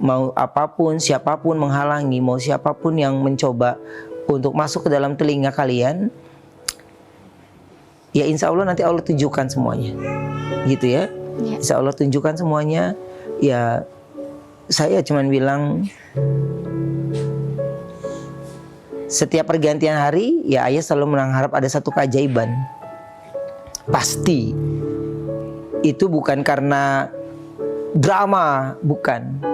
mau apapun, siapapun menghalangi, mau siapapun yang mencoba untuk masuk ke dalam telinga kalian, ya insya Allah nanti Allah tunjukkan semuanya, gitu ya. Insya Allah tunjukkan semuanya. Ya saya cuman bilang, setiap pergantian hari, ya ayah selalu mengharap ada satu keajaiban. Pasti. Itu bukan karena drama, bukan.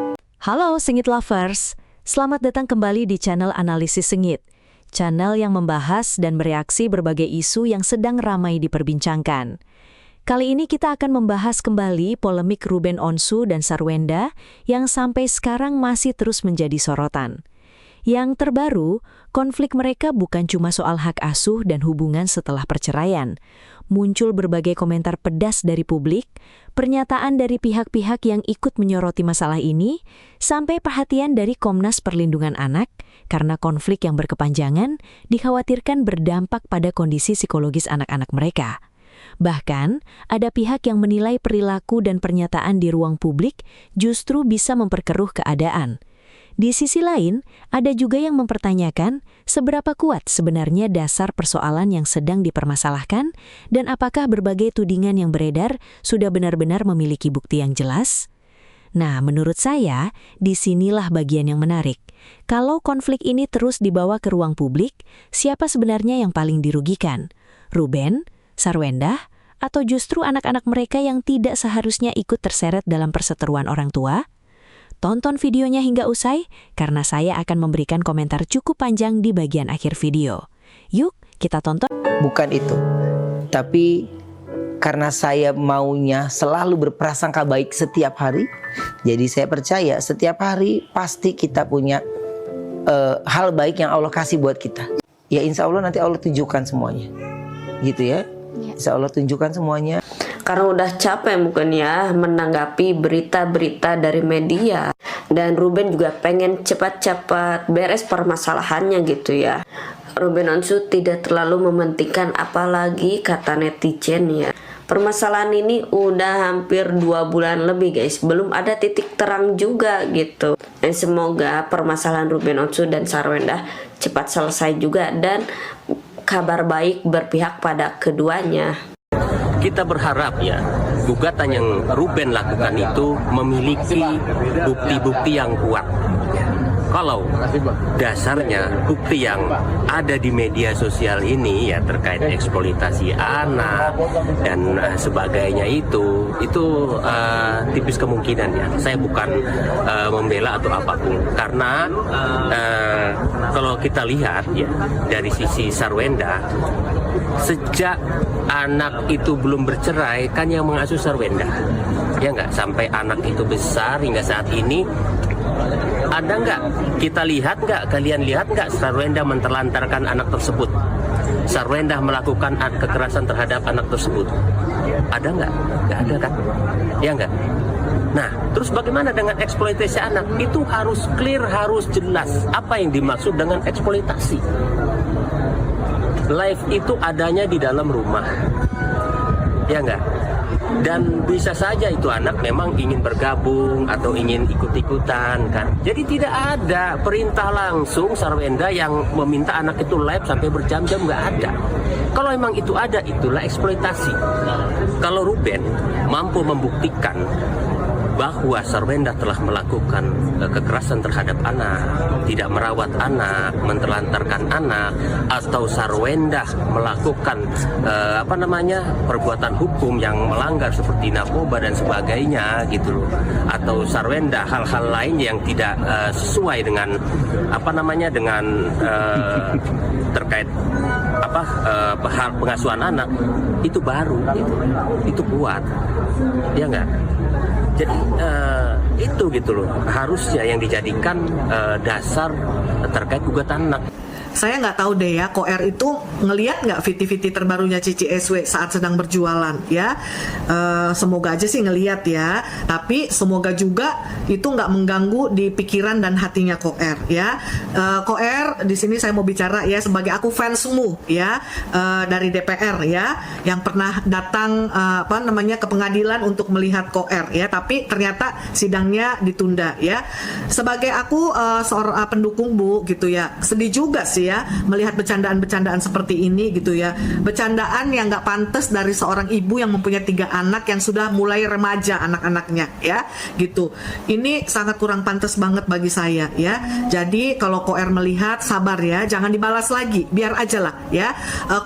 Halo Sengit Lovers, selamat datang kembali di channel Analisis Sengit. Channel yang membahas dan bereaksi berbagai isu yang sedang ramai diperbincangkan. Kali ini kita akan membahas kembali polemik Ruben Onsu dan Sarwenda yang sampai sekarang masih terus menjadi sorotan. Yang terbaru, konflik mereka bukan cuma soal hak asuh dan hubungan setelah perceraian. Muncul berbagai komentar pedas dari publik, pernyataan dari pihak-pihak yang ikut menyoroti masalah ini, sampai perhatian dari Komnas Perlindungan Anak karena konflik yang berkepanjangan dikhawatirkan berdampak pada kondisi psikologis anak-anak mereka. Bahkan, ada pihak yang menilai perilaku dan pernyataan di ruang publik justru bisa memperkeruh keadaan. Di sisi lain, ada juga yang mempertanyakan seberapa kuat sebenarnya dasar persoalan yang sedang dipermasalahkan dan apakah berbagai tudingan yang beredar sudah benar-benar memiliki bukti yang jelas? Nah, menurut saya, disinilah bagian yang menarik. Kalau konflik ini terus dibawa ke ruang publik, siapa sebenarnya yang paling dirugikan? Ruben, Sarwenda, atau justru anak-anak mereka yang tidak seharusnya ikut terseret dalam perseteruan orang tua? Tonton videonya hingga usai, karena saya akan memberikan komentar cukup panjang di bagian akhir video. Yuk, kita tonton. Bukan itu. Tapi karena saya maunya selalu berprasangka baik setiap hari, jadi saya percaya setiap hari pasti kita punya hal baik yang Allah kasih buat kita. Ya insya Allah nanti Allah tunjukkan semuanya. Gitu ya. Insya Allah tunjukkan semuanya. Karena udah capek mungkin ya menanggapi berita-berita dari media. Dan Ruben juga pengen cepat-cepat beres permasalahannya gitu ya. Ruben Onsu tidak terlalu mementingkan apalagi kata netizen ya. Permasalahan ini udah hampir 2 bulan lebih guys. Belum ada titik terang juga gitu. Dan semoga permasalahan Ruben Onsu dan Sarwenda cepat selesai juga. Dan kabar baik berpihak pada keduanya. Kita berharap ya gugatan yang Ruben lakukan itu memiliki bukti-bukti yang kuat. Kalau dasarnya bukti yang ada di media sosial ini ya terkait eksploitasi anak dan sebagainya itu tipis kemungkinan ya. Saya bukan membela atau apapun karena kalau kita lihat ya dari sisi Sarwenda, sejak anak itu belum bercerai kan yang mengasuh Sarwenda ya nggak, sampai anak itu besar hingga saat ini. Ada nggak, kita lihat nggak, kalian lihat nggak Sarwenda menterlantarkan anak tersebut? Sarwenda melakukan kekerasan terhadap anak tersebut? Ada nggak? Nggak ada kan? Ya nggak? Nah, terus bagaimana dengan eksploitasi anak? Itu harus clear, harus jelas. Apa yang dimaksud dengan eksploitasi? Life itu adanya di dalam rumah. Ya nggak? Dan bisa saja itu anak memang ingin bergabung atau ingin ikut-ikutan kan. Jadi tidak ada perintah langsung Sarwenda yang meminta anak itu live sampai berjam-jam, nggak ada. Kalau memang itu ada, itulah eksploitasi. Kalau Ruben mampu membuktikan bahwa Sarwenda telah melakukan kekerasan terhadap anak, tidak merawat anak, menterlantarkan anak, atau Sarwenda melakukan perbuatan hukum yang melanggar seperti narkoba dan sebagainya gitu loh, atau Sarwenda hal-hal lain yang tidak sesuai dengan terkait pengasuhan anak, itu baru gitu. Itu kuat ya enggak. Jadi itu gitu loh harusnya yang dijadikan dasar terkait gugatan anak. saya nggak tahu deh ya, Koer itu ngelihat nggak VT-VT terbarunya Cici SW saat sedang berjualan ya. Semoga aja sih ngelihat ya, tapi semoga juga itu nggak mengganggu di pikiran dan hatinya Koer ya. Koer, di sini saya mau bicara ya sebagai aku fansmu ya, dari DPR ya, yang pernah datang ke pengadilan untuk melihat Koer ya, tapi ternyata sidangnya ditunda ya. Sebagai aku seorang pendukung Bu gitu ya, sedih juga sih ya melihat bercandaan-bercandaan seperti ini gitu ya, bercandaan yang nggak pantas dari seorang ibu yang mempunyai 3 anak yang sudah mulai remaja anak-anaknya ya gitu. Ini sangat kurang pantas banget bagi saya ya. Jadi kalau Koer melihat, sabar ya, jangan dibalas lagi, biar aja lah ya.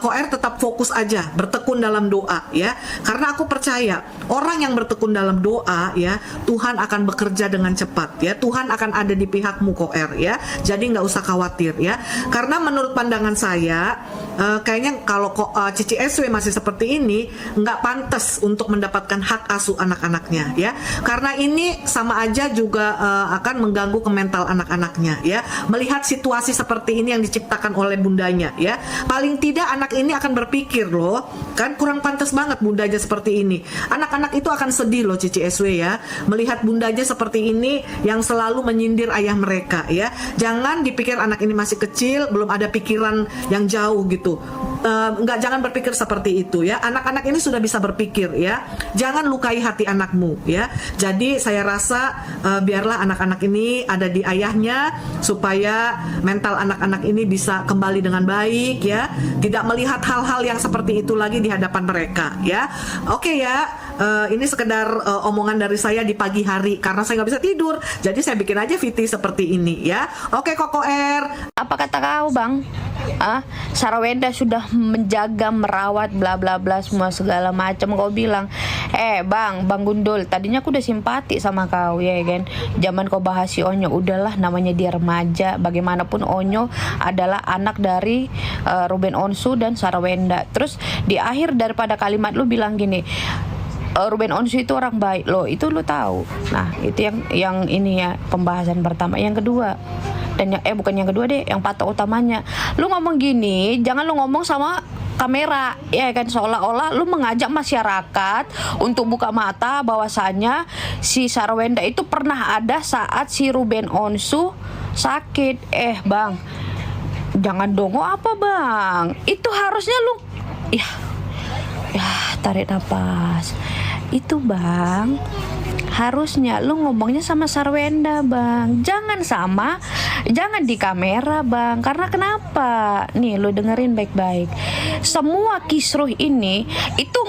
Koer tetap fokus aja, bertekun dalam doa ya, karena aku percaya orang yang bertekun dalam doa ya, Tuhan akan bekerja dengan cepat ya, Tuhan akan ada di pihakmu Koer ya. Jadi nggak usah khawatir ya, karena menurut pandangan saya kayaknya kalau Cici SW masih seperti ini nggak pantas untuk mendapatkan hak asuh anak-anaknya ya, karena ini sama aja juga akan mengganggu ke mental anak-anaknya ya, melihat situasi seperti ini yang diciptakan oleh bundanya ya. Paling tidak anak ini akan berpikir loh, kan kurang pantas banget bundanya seperti ini. Anak-anak itu akan sedih loh Cici SW ya, melihat bundanya seperti ini yang selalu menyindir ayah mereka ya. Jangan dipikir anak ini masih kecil, belum ada pikiran yang jauh gitu. Jangan berpikir seperti itu ya. Anak-anak ini sudah bisa berpikir ya. Jangan lukai hati anakmu ya. Jadi saya rasa biarlah anak-anak ini ada di ayahnya, supaya mental anak-anak ini bisa kembali dengan baik ya. Tidak melihat hal-hal yang seperti itu lagi di hadapan mereka ya. Oke ya. Ini sekedar omongan dari saya di pagi hari karena saya nggak bisa tidur. Jadi saya bikin aja VT seperti ini ya. Oke Kokoer. Apa kata kau Bang? Sarawenda sudah menjaga, merawat, bla bla bla semua segala macam. Kau bilang, Bang Gundul, tadinya aku udah simpati sama kau ya kan. Zaman kau bahas si Onyo, udahlah namanya dia remaja. Bagaimanapun Onyo adalah anak dari Ruben Onsu dan Sarawenda. Terus di akhir daripada kalimat lu bilang gini, Ruben Onsu itu orang baik loh, itu lu tahu. Nah itu yang ini ya pembahasan pertama. Yang kedua, dan bukan yang kedua deh, yang patok utamanya, lu ngomong gini, jangan lu ngomong sama kamera ya kan, seolah-olah lu mengajak masyarakat untuk buka mata bahwasanya si Sarawenda itu pernah ada saat si Ruben Onsu sakit. Bang, jangan dongo apa Bang, itu harusnya lu ya tarik nafas. Itu Bang, harusnya lu ngomongnya sama Sarawenda Bang, jangan di kamera Bang. Karena kenapa? Nih lu dengerin baik-baik. Semua kisruh ini itu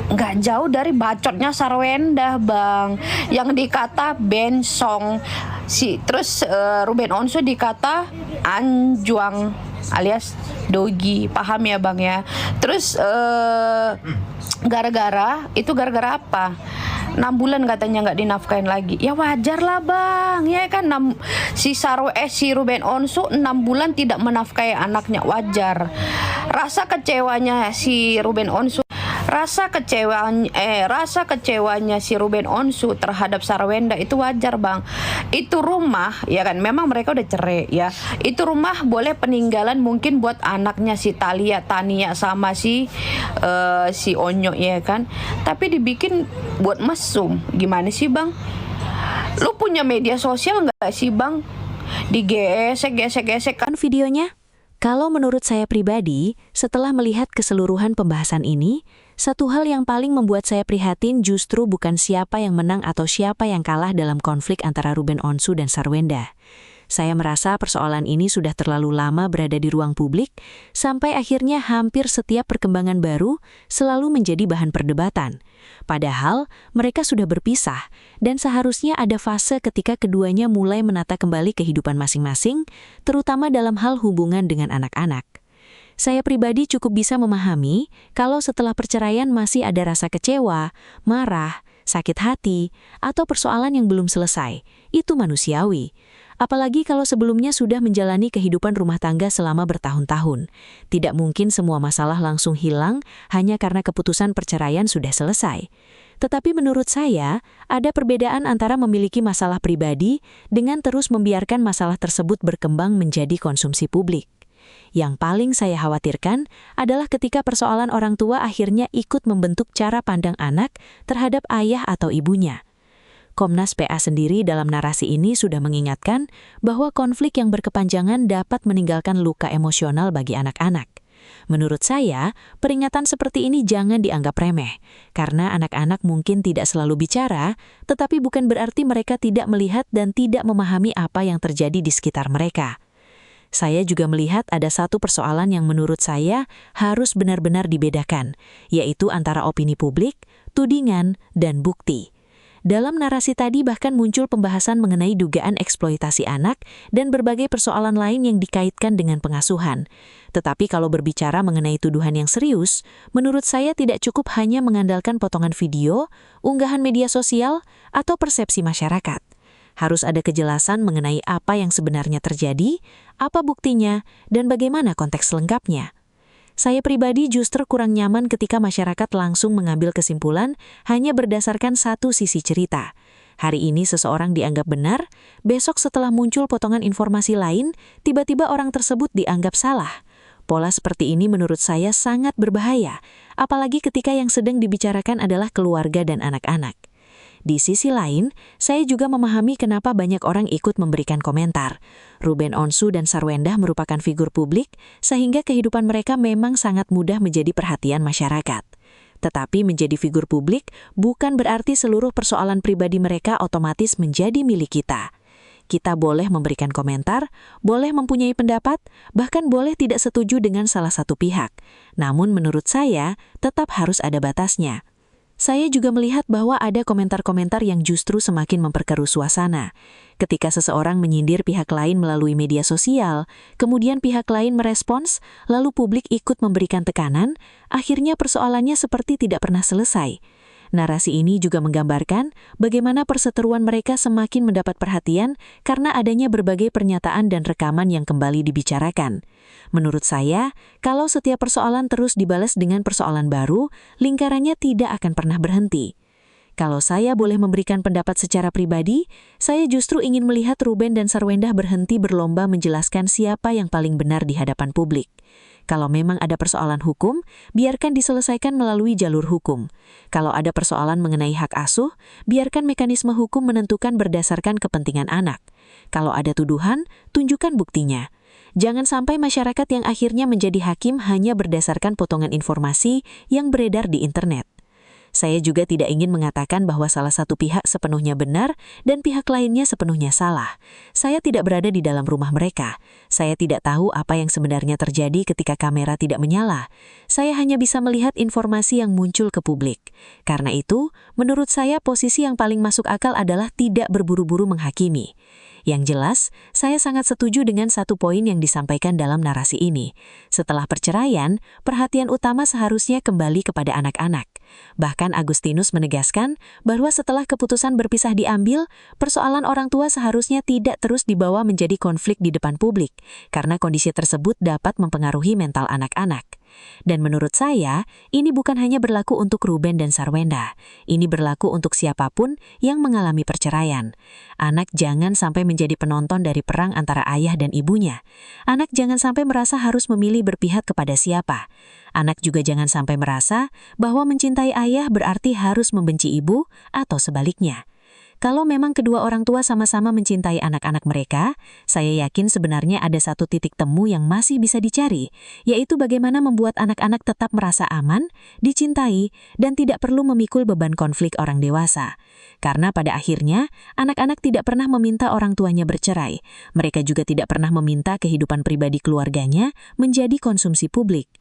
nggak jauh dari bacotnya Sarawenda Bang, yang dikata bensong terus Ruben Onsu dikata anjuang alias dogi, paham ya Bang ya. Terus gara-gara apa? 6 bulan katanya nggak dinafkain lagi. Ya wajar lah Bang, ya kan si Ruben Onsu 6 bulan tidak menafkahi anaknya, wajar. Rasa kecewanya si Ruben Onsu Rasa kecewanya si Ruben Onsu terhadap Sarawenda itu wajar Bang. Itu rumah ya kan, memang mereka udah cerai ya. Itu rumah boleh peninggalan mungkin buat anaknya si Tania sama si Onyo ya kan. Tapi dibikin buat mesum. Gimana sih Bang? Lu punya media sosial nggak sih Bang? Digesek Kan videonya? Kalau menurut saya pribadi, setelah melihat keseluruhan pembahasan ini, satu hal yang paling membuat saya prihatin justru bukan siapa yang menang atau siapa yang kalah dalam konflik antara Ruben Onsu dan Sarawenda. Saya merasa persoalan ini sudah terlalu lama berada di ruang publik, sampai akhirnya hampir setiap perkembangan baru selalu menjadi bahan perdebatan. Padahal mereka sudah berpisah, dan seharusnya ada fase ketika keduanya mulai menata kembali kehidupan masing-masing, terutama dalam hal hubungan dengan anak-anak. Saya pribadi cukup bisa memahami kalau setelah perceraian masih ada rasa kecewa, marah, sakit hati, atau persoalan yang belum selesai. Itu manusiawi. Apalagi kalau sebelumnya sudah menjalani kehidupan rumah tangga selama bertahun-tahun. Tidak mungkin semua masalah langsung hilang hanya karena keputusan perceraian sudah selesai. Tetapi menurut saya, ada perbedaan antara memiliki masalah pribadi dengan terus membiarkan masalah tersebut berkembang menjadi konsumsi publik. Yang paling saya khawatirkan adalah ketika persoalan orang tua akhirnya ikut membentuk cara pandang anak terhadap ayah atau ibunya. Komnas PA sendiri dalam narasi ini sudah mengingatkan bahwa konflik yang berkepanjangan dapat meninggalkan luka emosional bagi anak-anak. Menurut saya, peringatan seperti ini jangan dianggap remeh, karena anak-anak mungkin tidak selalu bicara, tetapi bukan berarti mereka tidak melihat dan tidak memahami apa yang terjadi di sekitar mereka. Saya juga melihat ada satu persoalan yang menurut saya harus benar-benar dibedakan, yaitu antara opini publik, tudingan, dan bukti. Dalam narasi tadi bahkan muncul pembahasan mengenai dugaan eksploitasi anak dan berbagai persoalan lain yang dikaitkan dengan pengasuhan. Tetapi kalau berbicara mengenai tuduhan yang serius, menurut saya tidak cukup hanya mengandalkan potongan video, unggahan media sosial, atau persepsi masyarakat. Harus ada kejelasan mengenai apa yang sebenarnya terjadi, apa buktinya, dan bagaimana konteks lengkapnya. Saya pribadi justru kurang nyaman ketika masyarakat langsung mengambil kesimpulan hanya berdasarkan satu sisi cerita. Hari ini seseorang dianggap benar, besok setelah muncul potongan informasi lain, tiba-tiba orang tersebut dianggap salah. Pola seperti ini menurut saya sangat berbahaya, apalagi ketika yang sedang dibicarakan adalah keluarga dan anak-anak. Di sisi lain, saya juga memahami kenapa banyak orang ikut memberikan komentar. Ruben Onsu dan Sarwendah merupakan figur publik, sehingga kehidupan mereka memang sangat mudah menjadi perhatian masyarakat. Tetapi menjadi figur publik bukan berarti seluruh persoalan pribadi mereka otomatis menjadi milik kita. Kita boleh memberikan komentar, boleh mempunyai pendapat, bahkan boleh tidak setuju dengan salah satu pihak. Namun menurut saya, tetap harus ada batasnya. Saya juga melihat bahwa ada komentar-komentar yang justru semakin memperkeruh suasana. Ketika seseorang menyindir pihak lain melalui media sosial, kemudian pihak lain merespons, lalu publik ikut memberikan tekanan, akhirnya persoalannya seperti tidak pernah selesai. Narasi ini juga menggambarkan bagaimana perseteruan mereka semakin mendapat perhatian karena adanya berbagai pernyataan dan rekaman yang kembali dibicarakan. Menurut saya, kalau setiap persoalan terus dibalas dengan persoalan baru, lingkarannya tidak akan pernah berhenti. Kalau saya boleh memberikan pendapat secara pribadi, saya justru ingin melihat Ruben dan Sarwendah berhenti berlomba menjelaskan siapa yang paling benar di hadapan publik. Kalau memang ada persoalan hukum, biarkan diselesaikan melalui jalur hukum. Kalau ada persoalan mengenai hak asuh, biarkan mekanisme hukum menentukan berdasarkan kepentingan anak. Kalau ada tuduhan, tunjukkan buktinya. Jangan sampai masyarakat yang akhirnya menjadi hakim hanya berdasarkan potongan informasi yang beredar di internet. Saya juga tidak ingin mengatakan bahwa salah satu pihak sepenuhnya benar dan pihak lainnya sepenuhnya salah. Saya tidak berada di dalam rumah mereka. Saya tidak tahu apa yang sebenarnya terjadi ketika kamera tidak menyala. Saya hanya bisa melihat informasi yang muncul ke publik. Karena itu, menurut saya posisi yang paling masuk akal adalah tidak berburu-buru menghakimi. Yang jelas, saya sangat setuju dengan satu poin yang disampaikan dalam narasi ini. Setelah perceraian, perhatian utama seharusnya kembali kepada anak-anak. Bahkan Agustinus menegaskan bahwa setelah keputusan berpisah diambil, persoalan orang tua seharusnya tidak terus dibawa menjadi konflik di depan publik, karena kondisi tersebut dapat mempengaruhi mental anak-anak. Dan menurut saya, ini bukan hanya berlaku untuk Ruben dan Sarwendah. Ini berlaku untuk siapapun yang mengalami perceraian. Anak jangan sampai menjadi penonton dari perang antara ayah dan ibunya. Anak jangan sampai merasa harus memilih berpihak kepada siapa. Anak juga jangan sampai merasa bahwa mencintai ayah berarti harus membenci ibu atau sebaliknya. Kalau memang kedua orang tua sama-sama mencintai anak-anak mereka, saya yakin sebenarnya ada satu titik temu yang masih bisa dicari, yaitu bagaimana membuat anak-anak tetap merasa aman, dicintai, dan tidak perlu memikul beban konflik orang dewasa. Karena pada akhirnya, anak-anak tidak pernah meminta orang tuanya bercerai. Mereka juga tidak pernah meminta kehidupan pribadi keluarganya menjadi konsumsi publik.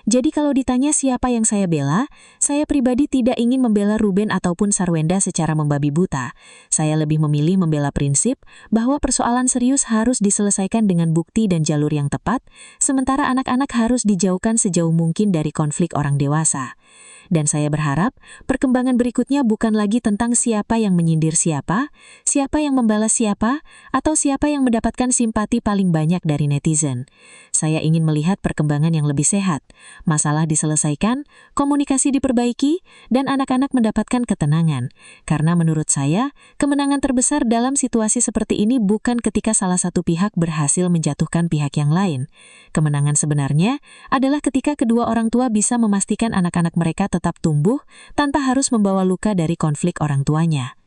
Jadi kalau ditanya siapa yang saya bela, saya pribadi tidak ingin membela Ruben ataupun Sarwendah secara membabi buta. Saya lebih memilih membela prinsip bahwa persoalan serius harus diselesaikan dengan bukti dan jalur yang tepat, sementara anak-anak harus dijauhkan sejauh mungkin dari konflik orang dewasa. Dan saya berharap perkembangan berikutnya bukan lagi tentang siapa yang menyindir siapa yang membalas siapa, atau siapa yang mendapatkan simpati paling banyak dari netizen. Saya ingin melihat perkembangan yang lebih sehat, masalah diselesaikan, komunikasi diperbaiki, dan anak-anak mendapatkan ketenangan. Karena menurut saya, kemenangan terbesar dalam situasi seperti ini bukan ketika salah satu pihak berhasil menjatuhkan pihak yang lain. Kemenangan sebenarnya adalah ketika kedua orang tua bisa memastikan anak-anak mereka tetap tumbuh tanpa harus membawa luka dari konflik orang tuanya.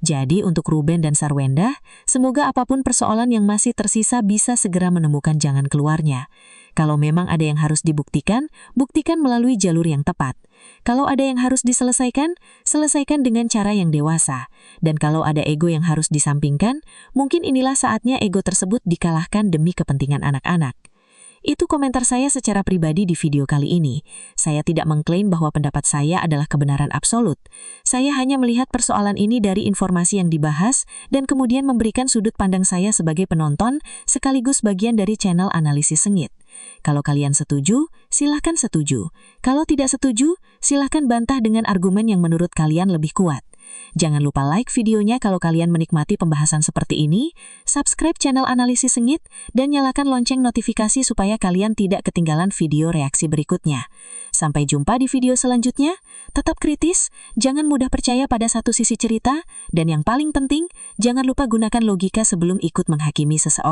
Jadi untuk Ruben dan Sarwenda, semoga apapun persoalan yang masih tersisa bisa segera menemukan jalan keluarnya. Kalau memang ada yang harus dibuktikan, buktikan melalui jalur yang tepat. Kalau ada yang harus diselesaikan, selesaikan dengan cara yang dewasa. Dan kalau ada ego yang harus disampingkan, mungkin inilah saatnya ego tersebut dikalahkan demi kepentingan anak-anak. Itu komentar saya secara pribadi di video kali ini. Saya tidak mengklaim bahwa pendapat saya adalah kebenaran absolut. Saya hanya melihat persoalan ini dari informasi yang dibahas dan kemudian memberikan sudut pandang saya sebagai penonton sekaligus bagian dari channel Analisis Sengit. Kalau kalian setuju, silahkan setuju. Kalau tidak setuju, silahkan bantah dengan argumen yang menurut kalian lebih kuat. Jangan lupa like videonya kalau kalian menikmati pembahasan seperti ini, subscribe channel Analisis Sengit, dan nyalakan lonceng notifikasi supaya kalian tidak ketinggalan video reaksi berikutnya. Sampai jumpa di video selanjutnya, tetap kritis, jangan mudah percaya pada satu sisi cerita, dan yang paling penting, jangan lupa gunakan logika sebelum ikut menghakimi seseorang.